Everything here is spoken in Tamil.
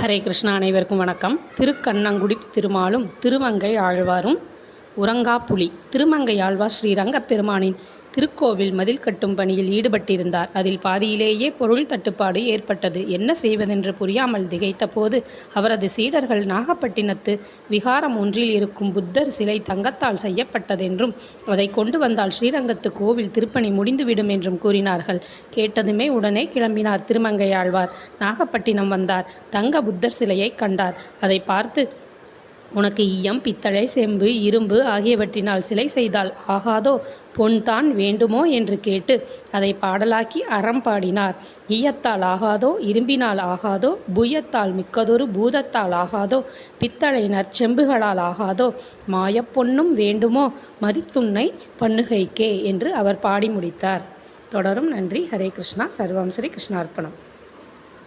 ஹரே கிருஷ்ணா. அனைவருக்கும் வணக்கம். திருக்கண்ணங்குடி திருமாலும் திருமங்கை ஆழ்வாரும் உறங்கா புலி. திருமங்கை ஆழ்வார் ஸ்ரீரங்கப் பெருமானின் திருக்கோவில் மதில் கட்டும் பணியில் ஈடுபட்டிருந்தார். அதில் பாதியிலேயே பொருள் தட்டுப்பாடு ஏற்பட்டது. என்ன செய்வதென்று புரியாமல் திகைத்த போது அவரது சீடர்கள் நாகப்பட்டினத்து விகாரம் ஒன்றில் இருக்கும் புத்தர் சிலை தங்கத்தால் செய்யப்பட்டதென்றும் அதை கொண்டு வந்தால் ஸ்ரீரங்கத்து கோவில் திருப்பணி முடிந்துவிடும் என்றும் கூறினார்கள். கேட்டதுமே உடனே கிளம்பினார் திருமங்கை ஆழ்வார். நாகப்பட்டினம் வந்தார். தங்க புத்தர் சிலையை கண்டார். அதை பார்த்து, உனக்கு ஈயம், பித்தளை, செம்பு, இரும்பு ஆகியவற்றினால் சிலை செய்தால் ஆகாதோ, பொன் தான் வேண்டுமோ என்று கேட்டு அதை பாடலாக்கி அறம் பாடினார். ஈயத்தால் ஆகாதோ, இரும்பினால் ஆகாதோ, புயத்தால் மிக்கதொரு பூதத்தால் ஆகாதோ, பித்தளை நற்செம்புகளால் ஆகாதோ, மாயப்பொன்னும் வேண்டுமோ, மதித்துன்னை பண்ணுகைக்கே என்று அவர் பாடி முடித்தார். தொடரும். நன்றி. ஹரே கிருஷ்ணா. சர்வம் ஸ்ரீ கிருஷ்ணார்ப்பணம்.